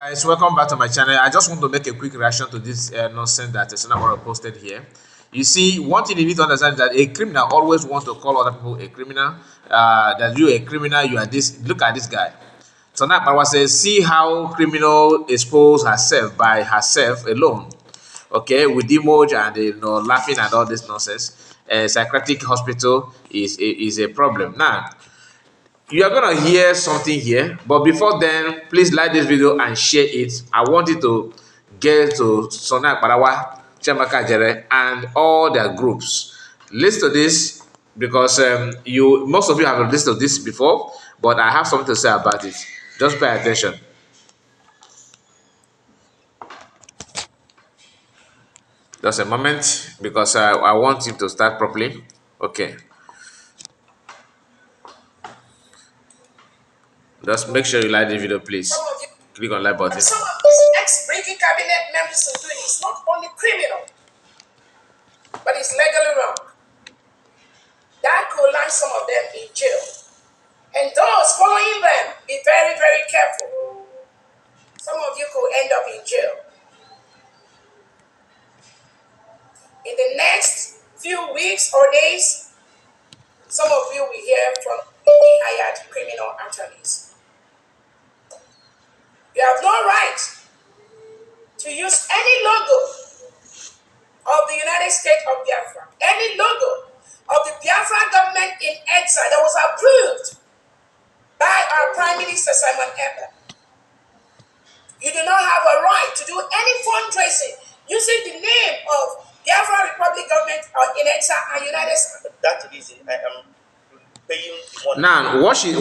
Guys, welcome back to my channel. I just want to make a quick reaction to this nonsense that Akparawa posted here. You see, one thing you need to understand is that a criminal always wants to call other people a criminal. That you a criminal, you are this. Look at this guy. So now Akparawa says, see how criminal exposed herself by herself alone. Okay, with emoji and laughing and all this nonsense. Psychiatric hospital is a problem. Now, you are gonna hear something here, but before then, please like this video and share it. I want you to get to Akparawa, Chiamaka Jere, and all their groups. Listen to this because most of you have listened to this before, but I have something to say about it. Just pay attention. Just a moment, because I want him to start properly. Okay. Just make sure you like the video, please. Click on like button. Some of these ex-breaking cabinet members are doing is not only criminal, but it's legally wrong. That could land some of them in jail. And those following them, be very, very careful. Some of you could end up in jail. In the next few weeks or days, some of you will hear from hired criminal attorneys. You have no right to use any logo of the United States of Biafra, any logo of the Biafra government in exile that was approved by our Prime Minister Simon Ekpa. You do not have a right to do any fundraising using the name of Biafra Republic government in exile and United States. That is, I am paying money. Now, what she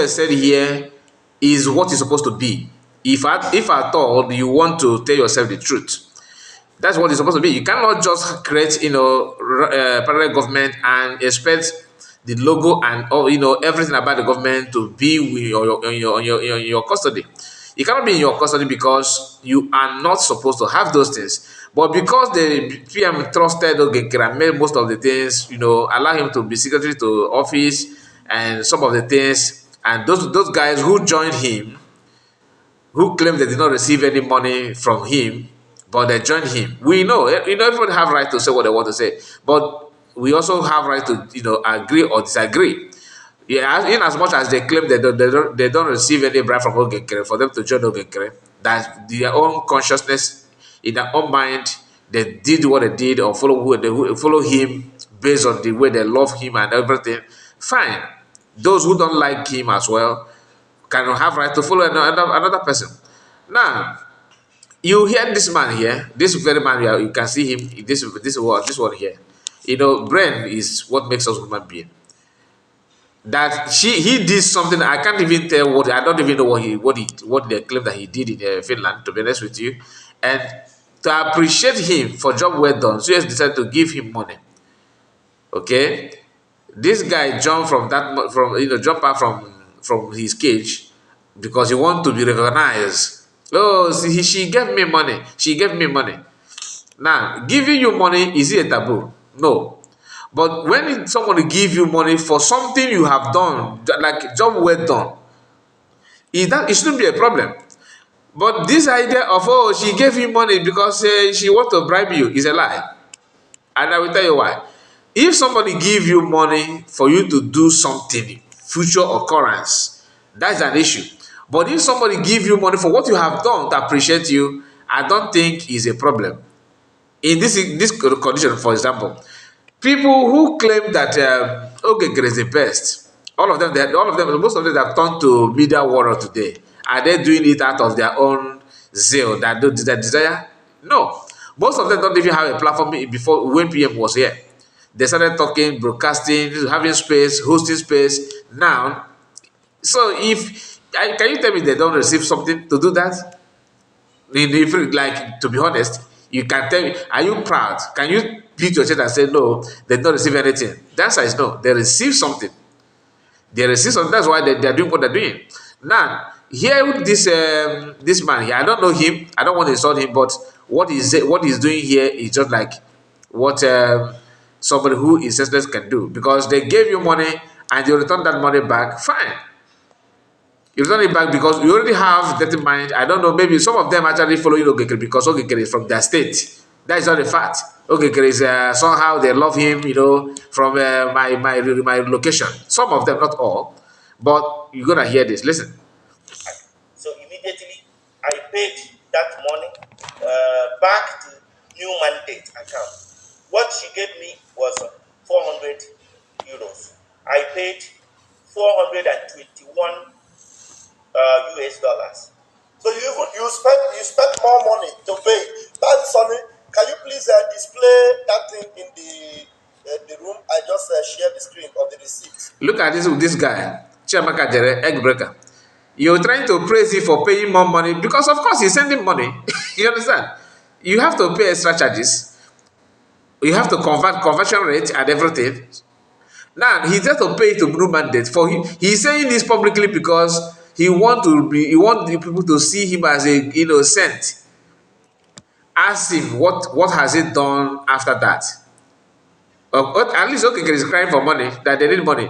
said here is what is supposed to be. If at all you want to tell yourself the truth, that's what it's supposed to be. You cannot just create, parallel government and expect the logo and everything about the government to be in your custody. It cannot be in your custody because you are not supposed to have those things. But because the PM trusted Ogekere and made most of the things, allow him to be secretary to office and some of the things, and those guys who joined him, who claimed they did not receive any money from him, but they joined him. We know, everybody have right to say what they want to say, but we also have right to, agree or disagree. Yeah, in as much as they claim they don't receive any bribe from Ogekere for them to join Ogekere, that their own consciousness, in their own mind, they did what they did or follow him based on the way they love him and everything. Fine. Those who don't like him as well can have right to follow another person. Now, you hear this man here, this very man here, you can see him, this one here. Brain is what makes us human being. That he did something, I can't even tell what, I don't even know what they claim that he did in Finland, to be honest with you. And to appreciate him for job well done, so he has decided to give him money. Okay? This guy jumped from jump out from his cage because he want to be recognized. Oh, see, she gave me money. She gave me money. Now, giving you money, is it a taboo? No. But when somebody give you money for something you have done, like job well done, it shouldn't be a problem. But this idea of, oh, she gave you money because she want to bribe you is a lie. And I will tell you why. If somebody give you money for you to do something, future occurrence, that's an issue. But if somebody give you money for what you have done to appreciate you, I don't think is a problem. In this condition, for example, people who claim that Ogekere is the best, most of them have turned to media warrior today. Are they doing it out of their own zeal, that desire? No. Most of them don't even have a platform before when PM was here. They started talking, broadcasting, having space, hosting space. Now, so can you tell me they don't receive something to do that? If, like, to be honest, you can tell me, are you proud? Can you beat your chest and say, no, they don't receive anything? The answer is no. They receive something. They receive something. That's why they're doing what they're doing. Now, here this man here, I don't know him. I don't want to insult him, but what he's doing here is just like what somebody who is senseless can do, because they gave you money and you return that money back. Fine. You return it back because you already have dirty mind. I don't know, maybe some of them actually follow you Ogekere because Ogekere is from their state. That is not a fact. Ogekere is somehow they love him, from my location. Some of them, not all. But you're gonna hear this. Listen. So immediately I paid that money back to new mandate account. What she gave me was 400 euros. I paid 421 US dollars. So you spent more money to pay. That's Sonny. Can you please display that thing in the room? I just shared the screen of the receipt. Look at this guy, Chiamaka Jere, egg breaker. You're trying to praise him for paying more money because, of course, he's sending money. You understand? You have to pay extra charges. You have to convert conversion rate and everything. Now he just to pay to blue mandate for him. He's saying this publicly because he want the people to see him as a saint. Ask him what has he done after that. At least Okekere is crying for money, that they need money.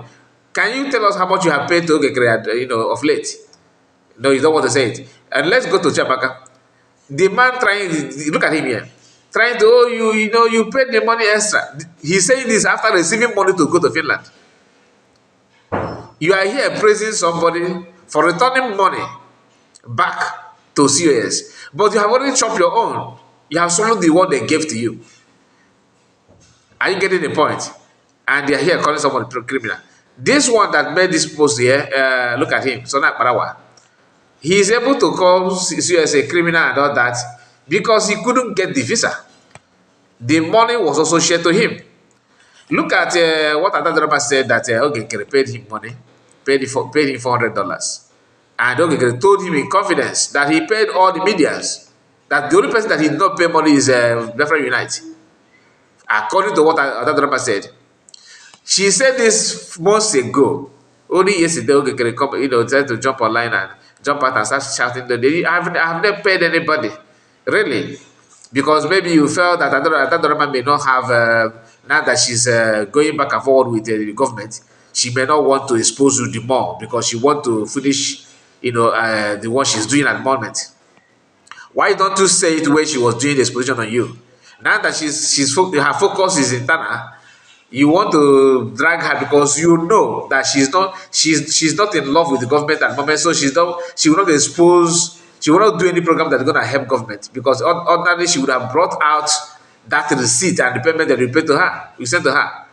Can you tell us how much you have paid to Okekere of late? No, you don't want to say it. And let's go to Chiamaka. The man trying, look at him here. Trying to, you paid the money extra. He's saying this after receiving money to go to Finland. You are here praising somebody for returning money back to COS. But you have already chopped your own. You have swallowed the one they gave to you. Are you getting the point? And they are here calling someone a criminal. This one that made this post here, look at him, Son Akparawa. He is able to call COS a criminal and all that because he couldn't get the visa. The money was also shared to him. Look at what Adadoraba said that Ogekere paid him money, paid him $400. And Ogekere told him in confidence that he paid all the medias, that the only person that he did not pay money is Referee Unite. According to what Adadoraba said. She said this months ago. Only yesterday, Ogekere tried to jump online and jump out and start shouting that I have never paid anybody. Really? Because maybe you felt that Adadoraba may not have, now that she's going back and forward with the government, she may not want to expose you the more because she want to finish, the one she's doing at the moment. Why don't you say it when she was doing the exposition on you? Now that her focus is internal, you want to drag her because you know that she's not in love with the government at the moment, so she will not expose, she will not do any program that's going to help government because ordinarily she would have brought out that receipt and the payment that we sent to her.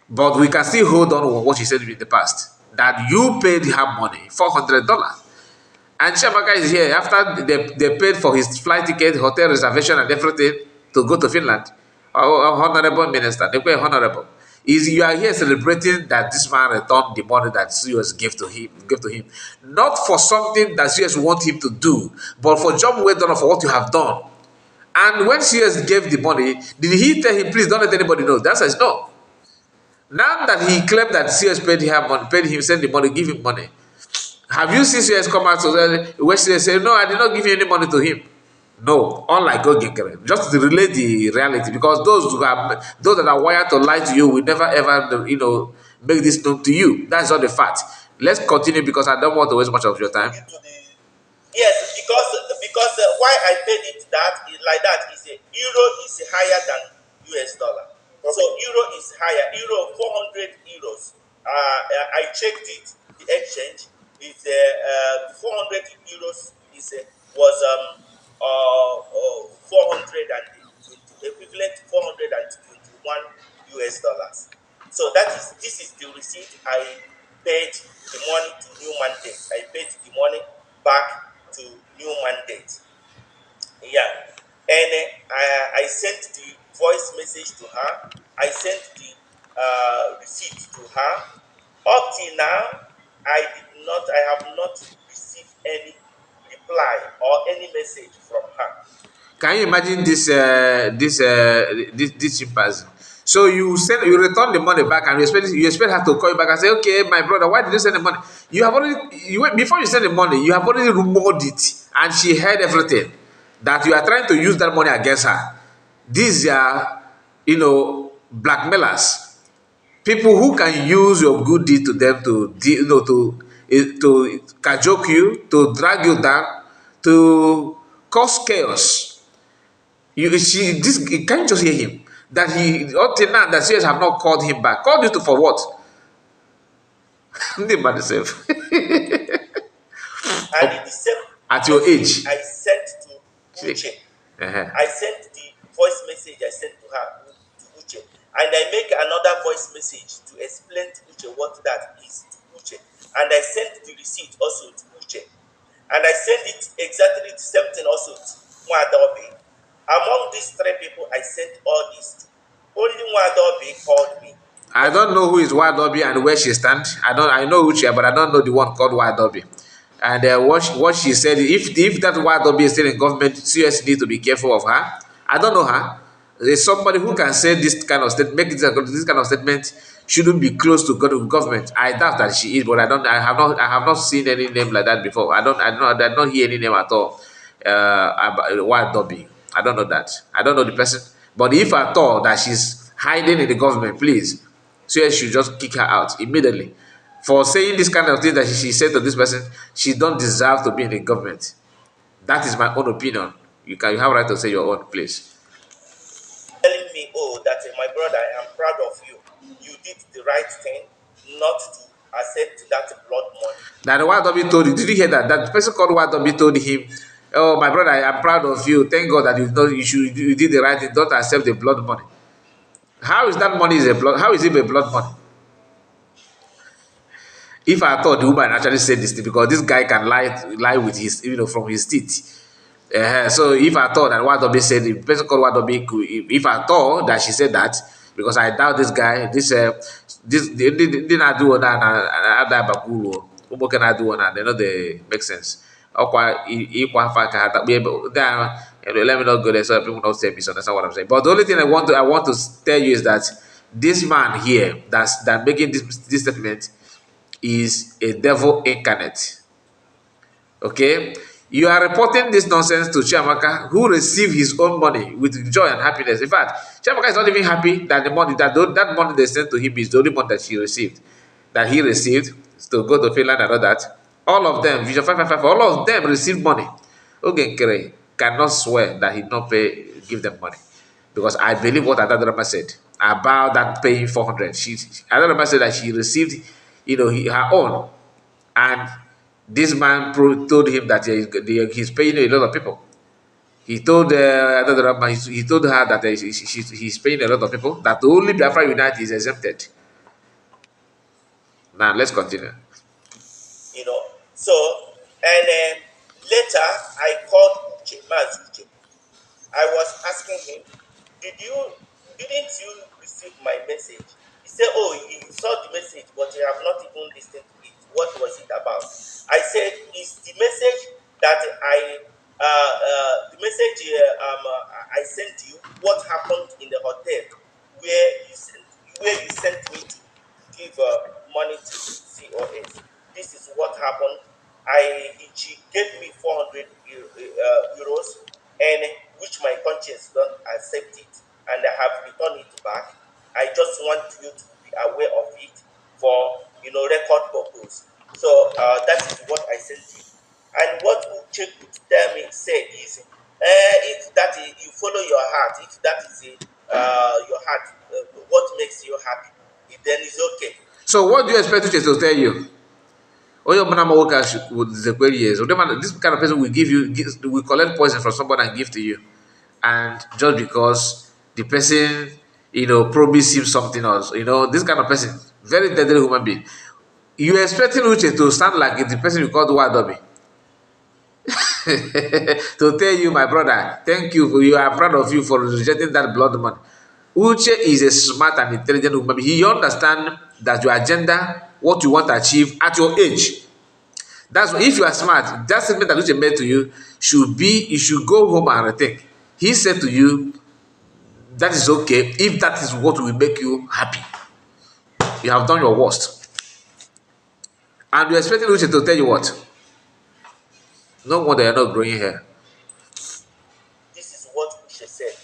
But we can still hold on to what she said in the past, that you paid her money, $400. And Chiamaka is here after they paid for his flight ticket, hotel reservation and everything to go to Finland. Honorable Minister, they were honorable. You are here celebrating that this man returned the money that CS gave to him. Not for something that CS want him to do, but for job well done for what you have done. And when CS gave the money, did he tell him, please don't let anybody know? The answer is no. Now that he claimed that CS paid him, send the money, give him money. Have you seen CS come out where CS say, no, I did not give any money to him? No, unlike Ogekere, just to relate the reality, because those that are wired to lie to you will never ever, make this known to you. That's not the fact. Let's continue because I don't want to waste much of your time. Yes, because why I paid it like that is euro is higher than US dollar. So euro is higher. Euro 400 euros. I checked it. The exchange is 400 euros was 420 equivalent 421 US dollars. So this is the receipt. I paid the money to new mandate. I paid the money back to new mandate. Yeah, and I sent the voice message to her. I sent the receipt to her. Up till now, I have not received any reply or any message from her. Can you imagine this chimpanzee? So you return the money back and you expect her to call you back and say, okay, my brother, why did you send the money? You have already before you send the money, you have already rumored it, and she heard everything. That you are trying to use that money against her. These are, blackmailers. People who can use your good deed to them to to cajoke you, to drag you down, to cause chaos. You can't just hear him. That he until now that CS have not called him back. Called you to for what? Think about yourself. And in the same At your message age. I sent to See? Uche, Uh-huh. I sent the voice message I sent to her to Uche, and I make another voice message to explain to Uche what that is to Uche, and I sent the receipt also to Uche, and I sent it exactly the same thing also to Mwadaobi. Among these three people I sent all this to, only Mwadaobi called me. I don't know who is Wadobi and where she stands. I know Uche, but I don't know the one called Wadobi. And what she said, if that Wadobi is still in government, CS need to be careful of her. I don't know her. There's somebody who can say this kind of statement, make this kind of statement shouldn't be close to government. I doubt that she is, but I have not seen any name like that before. I did not hear any name at all. About Wadobi. I don't know that. I don't know the person. But if I thought that she's hiding in the government, please, so should just kick her out immediately. For saying this kind of thing that she said to this person, she don't deserve to be in the government. That is my own opinion. You have right to say your own, please. Telling me, oh, that my brother, I am proud of you. You did the right thing not to accept that blood money. That YW told you, did you hear that? That the person called YW told him, "Oh, my brother, I am proud of you. Thank God that you did the right thing. Don't accept the blood money." How is that money is a blood? How is it a blood money? If I thought the woman actually said this thing, because this guy can lie with his, from his teeth. So if I thought that Wadobi said, the person called Wadobi, if I thought that she said that, because I doubt this guy, this did not do that, and bakuro, umo can I do that? They know they make sense. Okwa ikwa fa ka ta be let me not go there so people don't say misunderstand what I'm saying. But the only thing I want to tell you is that this man here that making this statement is a devil incarnate. Okay? You are reporting this nonsense to Chiamaka, who received his own money with joy and happiness. In fact, Chiamaka is not even happy that the money that money they sent to him is the only money that he received to go to Finland and all that. All of them, Vision 555, all of them received money. Ogenkere cannot swear that he did not give them money. Because I believe what Adadrama said about that paying 400. Adadrama said that she received, her own. And this man told him that he's paying a lot of people. He told he told her that he's paying a lot of people. That only Biafra Unite is exempted. Now let's continue. So, and later I called Uche, Maz Uche. I was asking him, didn't you receive my message? He said, oh, he saw the message, but he have not even listened to it. What was it about? I said, it's the message that I sent you. What happened in the hotel where you sent me to give money to COS? This is what happened. She gave me 400 euros, and which my conscience don't accept it, and I have returned it back. I just want you to be aware of it for record purpose. So that is what I sent you. And what Uche could tell me say is, if that is, you follow your heart, if that is your heart, what makes you happy, then it's okay. So what do you expect Uche to tell you? Oyo Manama workers the query is this kind of person will collect poison from somebody and give to you. And just because the person, promise him something else, this kind of person, very deadly human being. You expecting Uche to stand like the person you called Wadobi to tell you, my brother, thank you, you are proud of you for rejecting that blood money. Uche is a smart and intelligent woman. He understands that your agenda, what you want to achieve at your age. That's if you are smart, that statement that Uche made to you should be, you should go home and rethink. He said to you, that is okay if that is what will make you happy. You have done your worst. And you're expecting Uche to tell you what? No wonder you're not growing hair. This is what Uche said,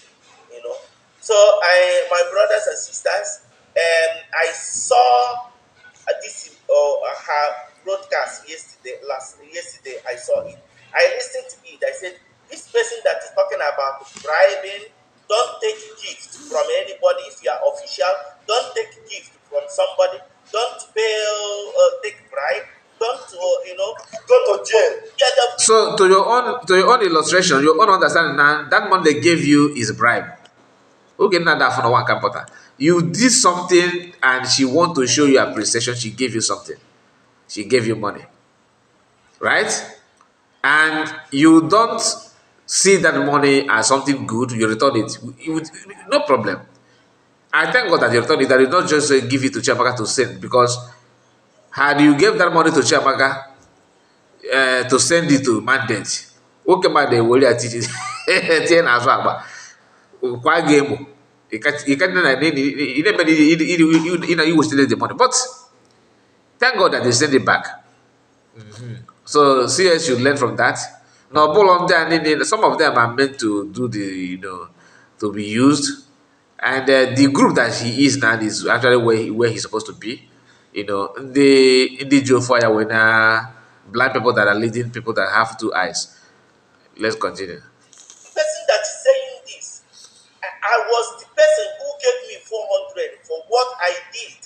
So my brothers and sisters, I saw this her broadcast yesterday I saw it. I listened to it. I said, this person that is talking about bribing, don't take gift from anybody. If you are official, don't take gift from somebody. Don't pay, take bribe. Don't, Go to jail. yeah, So to your own illustration, your own understanding now, that money they gave you is a bribe. Okay, now that for no one can put her. You did something and she want to show you appreciation, she gave you something. She gave you money. Right? And you don't see that money as something good, you return it. No problem. I thank God that you return it, that you don't just give it to Chiamaka to send, because had you gave that money to Chiamaka to send it to mandate, okay, man, they will teach it. Kwa game, you can't you will steal the money, but thank God that they send it back. So CS should learn from that. Now, some of them are meant to do the, to be used, and the group that he is now is actually where he's supposed to be. The Joe fire when blind people that are leading people that have two eyes. Let's continue. person that is saying this, I was the person who gave me 400 for what I did,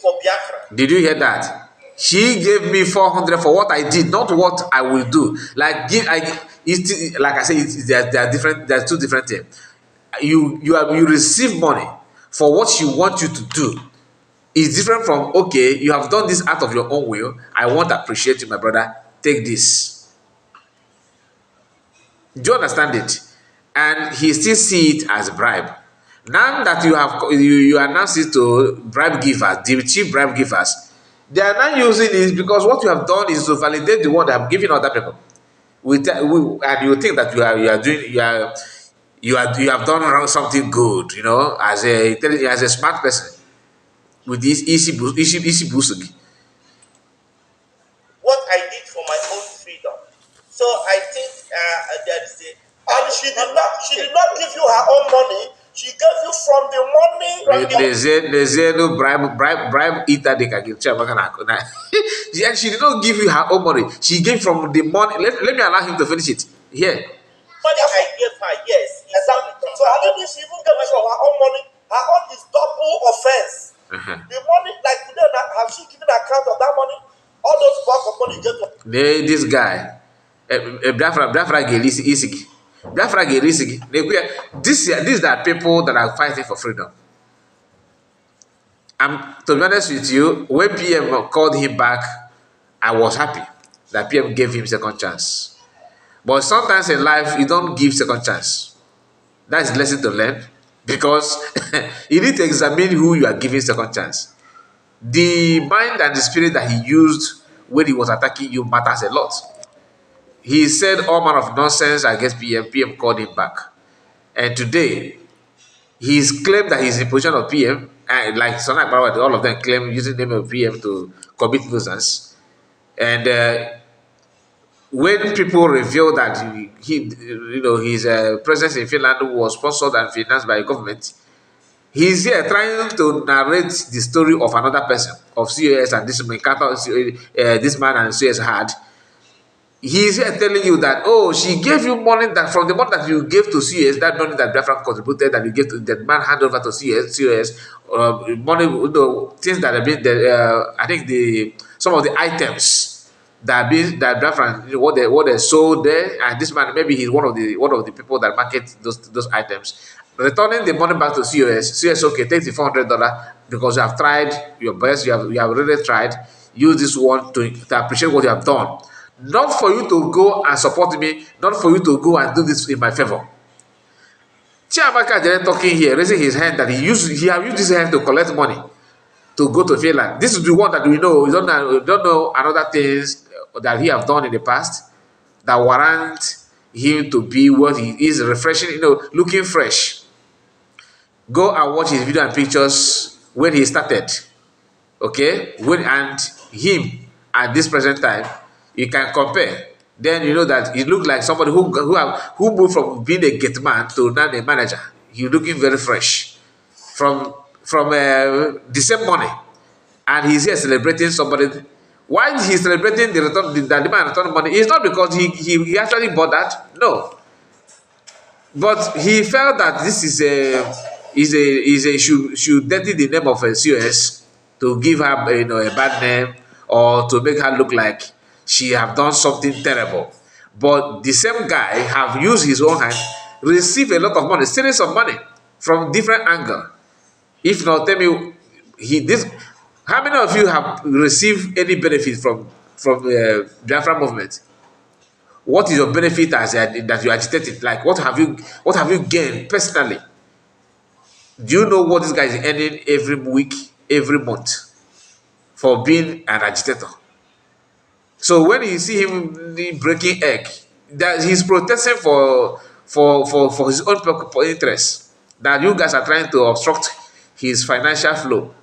for Biafra. Did you hear that? She gave me 400 for what I did, not what I will do. Like like I said, there are different. There are two different things. You receive money for what she wants you to do. It's different from, okay, you have done this out of your own will. I want to appreciate you, my brother. Take this. Do you understand it? And he still see it as bribe. Now that you announce it to bribe givers, the cheap bribe givers, they are not using it because what you have done is to validate the one that I'm giving other people. And you think that you have done something good, as a smart person with this easy boosting. What I did for my own freedom. So I think there is a. And she did not give you her own money. She gave you from the money. They say no bribe eater they can give. Yeah, she did not give you her own money. She gave from the money. Let me allow him to finish it. Here. Money I gave her, yes. Exactly. So I don't think she even gave you her own money. Her own is double offense. The money, like today, have she given account of that money? All those bulk of money you get to. This guy, Biafra Gelisigi. Biafra Gelisigi. These are people that are fighting for freedom. To be honest with you, when PM called him back, I was happy that PM gave him second chance. But sometimes in life, you don't give second chance. That's a lesson to learn, because you need to examine who you are giving second chance. The mind and the spirit that he used when he was attacking you matters a lot. He said all manner of nonsense against PM. PM called him back. And today, he's claimed that he's in position of PM, and like Akparawa, all of them claim using the name of PM to commit nuisance. And when people reveal that his presence in Finland was sponsored and financed by government, he's here trying to narrate the story of another person, of COS, and this encounter this man and COS had. He's here telling you that, oh, she gave you money that from the money that you gave to COS, that money that Biafra contributed, that you gave to that man hand over to COS, money, things that have been there. I think some of the items that Biafra, what they sold there, and this man, maybe he's one of the people that market those items. Returning the money back to COS, okay, take the $400 because you have tried your best, you have really tried. Use this one to appreciate what you have done. Not for you to go and support me, not for you to go and do this in my favor. Chiamaka is talking here, raising his hand that he have used his hand to collect money to go to Finland. This is the one that we know. We don't know another things that he have done in the past that warrant him to be what he is, refreshing, looking fresh. Go and watch his video and pictures when he started. Okay? And him at this present time, you can compare. Then you know that he looked like somebody who moved from being a gate man to now a manager. He's looking very fresh from the same money. and he's here celebrating somebody. Why he's celebrating the return, the man return money? It's not because he actually bought that. No, but he felt that this is a should dirty the name of a COS to give her a bad name or to make her look like she have done something terrible. But the same guy have used his own hand, received a lot of money, series of money from different angle. If not, tell me, how many of you have received any benefit from Biafra movement? What is your benefit as that you agitated? Like, what have you gained personally? Do you know what this guy is earning every week, every month for being an agitator? So when you see him breaking egg, that he's protesting for his own interest. That you guys are trying to obstruct his financial flow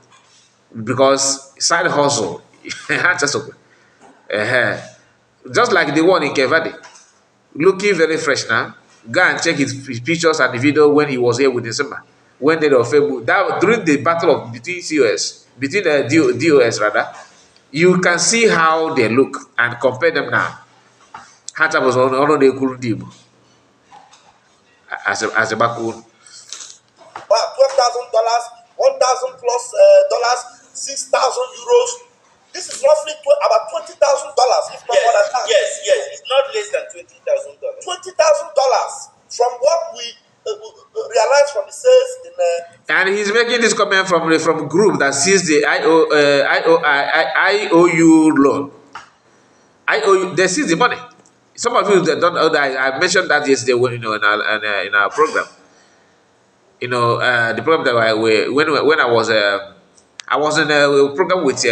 because side hustle. just, just like the one in Kevadi, looking very fresh now. Go and check his pictures and the video when he was here with December. When they were Facebook, that during the battle of between DOS rather, you can see how they look and compare them now. Hata was on the Kurdim as a backbone. Wow, $12,000, 1,000 plus dollars, 6,000 euros. This is roughly about $20,000, if not more than that. Yes, it's not less than $20,000. $20,000 from what we realized from the sales in. And he's making this comment from group that sees the IOU loan. IOU, they seize the money. Some of you that don't know that I mentioned that yesterday in our program. The program that when I was in a program with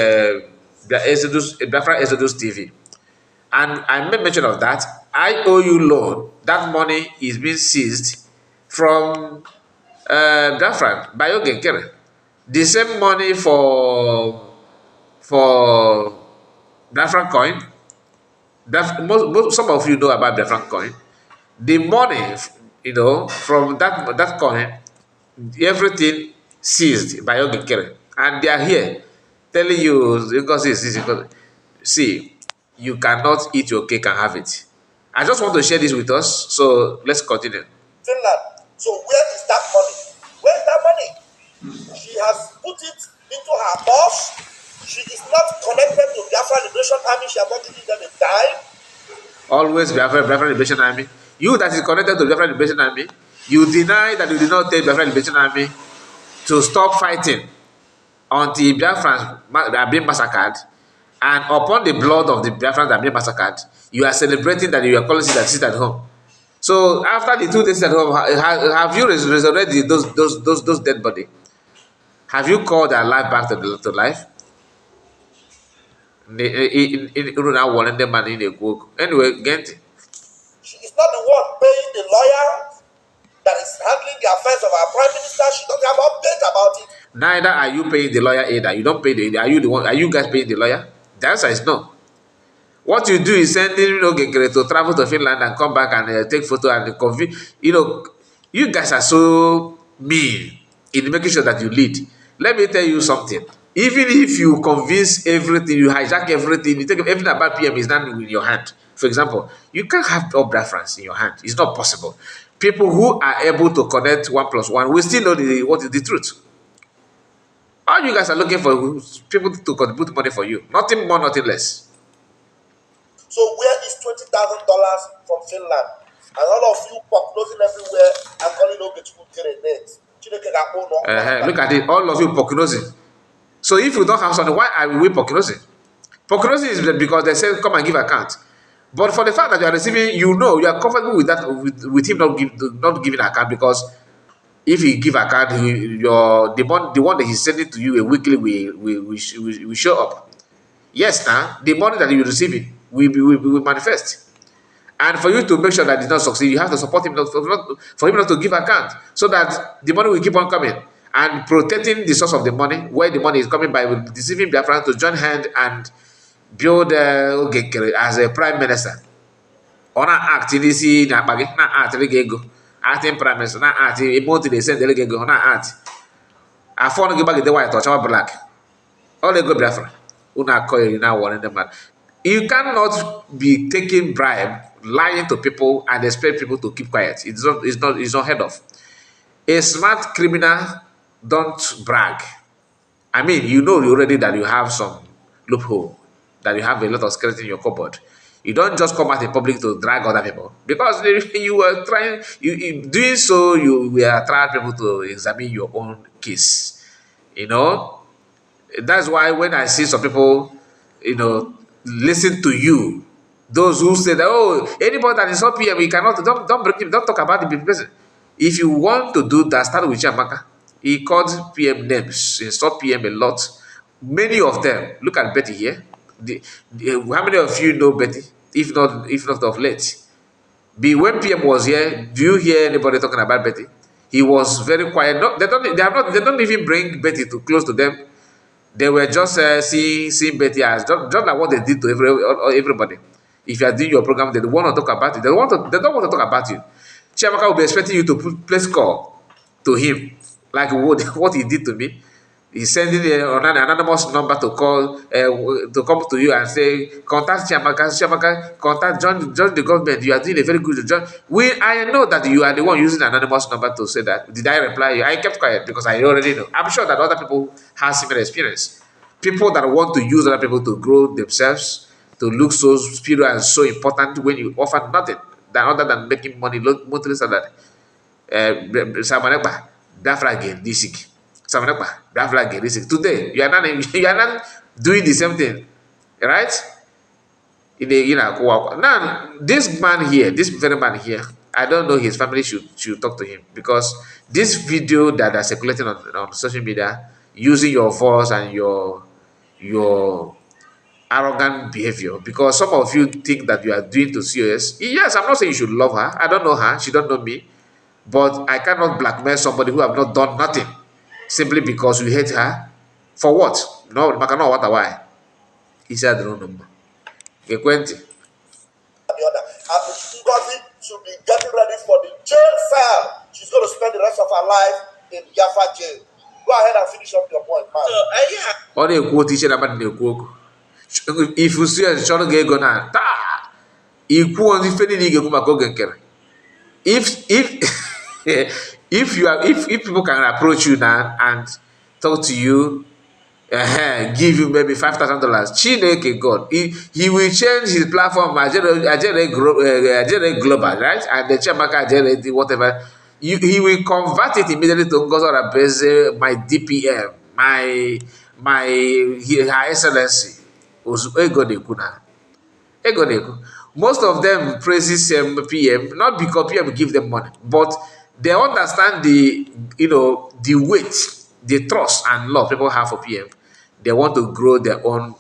Biafra Exodus TV, and I made mention of that IOU loan. That money is being seized from Biafra by Ogekere. The same money for Biafra coin. Some of you know about Biafra coin. The money, from that coin, everything seized by Ogekere, and they are here telling you because see, you cannot eat your cake and have it. I just want to share this with us, so let's continue. Finland. So where is that money? Where is that money? She has put it into her purse. She is not connected to Biafra Liberation Army. She has not given them a dime. Always Biafra Liberation Army. You that is connected to Biafra Liberation Army, you deny that you did not tell Biafra Liberation Army to stop fighting until Biafrans are being massacred, and upon the blood of the Biafrans that are being massacred, you are celebrating that your policy that sit at home. So after the 2 days at home, have you resurrected those dead body? Have you called their life back to life? Anyway, Gent. She is not the one paying the lawyer that is handling the affairs of our prime minister. She doesn't have update about it. Neither are you paying the lawyer either. You don't pay the. Are you the one? Are you guys paying the lawyer? The answer is no. What you do is sending Ogekere to travel to Finland and come back and take photo and convince. You guys are so mean in making sure that you lead. Let me tell you something. Even if you convince everything, you hijack everything, you take everything about PM is done in your hand. For example, you can't have all reference in your hand. It's not possible. People who are able to connect 1 + 1 will still know what is the truth. All you guys are looking for people to contribute money for you. Nothing more, nothing less. So where is $20,000 from Finland? And all of you closing everywhere and calling Ogekere names. Look at it, all of you poknosing. So if you don't have something, why are we poknosing? Poknosing is because they say come and give account. But for the fact that you are receiving, you are comfortable with that, with him not giving account, because if he give account, the one that he's sending to you a weekly will show up. Yes, now the money that you're receiving will manifest. And for you to make sure that it does not succeed, you have to support him for him not to give account, so that the money will keep on coming, and protecting the source of the money, where the money is coming by, deceiving Biafran to join hand and build Ogekere as a prime minister. Or not act in this, not act acting prime minister, not act, a month they send the go, not act. I found to give back the white or black. All they go Biafra. Una call you now warning them that you cannot be taking bribe, lying to people, and expect people to keep quiet. It's not heard of. A smart criminal don't brag. I mean, you know already that you have some loophole, that you have a lot of skeleton in your cupboard. You don't just come out in public to drag other people because you were trying. Doing so, you were trying people to examine your own case. You know, that's why when I see some people, listen to you, those who say that, oh, anybody that is not PM, we cannot, don't bring him, don't talk about the person. If you want to do that, start with Chiamaka. He called PM names, he saw PM a lot. Many of them, look at Betty here. How many of you know Betty? If not of late. When PM was here, do you hear anybody talking about Betty? He was very quiet. No, they don't even bring Betty to close to them. They were just seeing Betty as just like what they did to everybody. If you are doing your program, they don't want to talk about it. They don't want to talk about you. Chiamaka will be expecting you to place call to him, like what he did to me. He's sending an anonymous number to call to come to you and say, contact Chiamaka. Chiamaka, contact John the government. You are doing a very good job. I know that you are the one using an anonymous number to say that. Did I reply? I kept quiet because I already know. I'm sure that other people have similar experience. People that want to use other people to grow themselves, to look so superior and so important when you offer nothing other than making money, monthly salary. Samanekba, Biafra again, this week. Samanekba, Biafra again, this week. Today, you are not doing the same thing, right? Now, this man here, this very man here, I don't know, his family should talk to him because this video that are circulating on social media using your voice and your arrogant behavior, because some of you think that you are doing to COS. Yes, I'm not saying you should love her. I don't know her. She don't know me. But I cannot blackmail somebody who have not done nothing simply because you hate her. For what? No, Makano, what why? He said the wrong number. Equenti. The other. And Ngozi should be getting ready for the jail cell. She's going to spend the rest of her life in Biafra jail. Go ahead and finish up your point, man. Ọ na-ekwu otu iche na mmadụ na-ekwu okwu. If you chọrọ ga-ego na taa ikwuo ife niile ị ga-ekwu maka oge nkere. If people can approach you now and talk to you, give you maybe $5,000, Chineke God, he will change his platform Ajere Global, right? And the Chiamaka Ajere whatever. He will convert it immediately to Ngozora Beze, my DPM, Her Excellency. Most of them praises PM, not because PM give them money, but they understand the weight, the trust and love people have for PM. They want to grow their own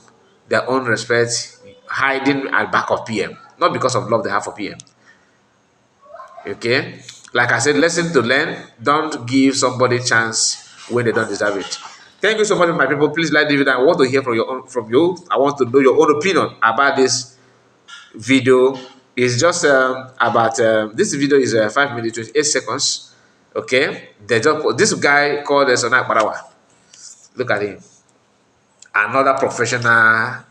respect, hiding at back of PM, not because of love they have for PM. Okay, like I said, lesson to learn: don't give somebody a chance when they don't deserve it. Thank you so much, my people. Please like the video. I want to hear from you. I want to know your own opinion about this video. Is just about this video is 5 minutes 28 seconds. Okay, this guy called Akparawa. Look at him, another professional.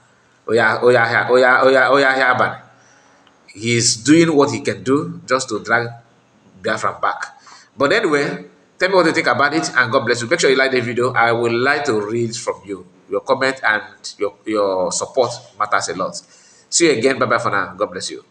He's doing what he can do just to drag Biafra back. But anyway, tell me what you think about it, and God bless you. Make sure you like the video. I would like to read from you. Your comment and your support matters a lot. See you again. Bye bye for now. God bless you.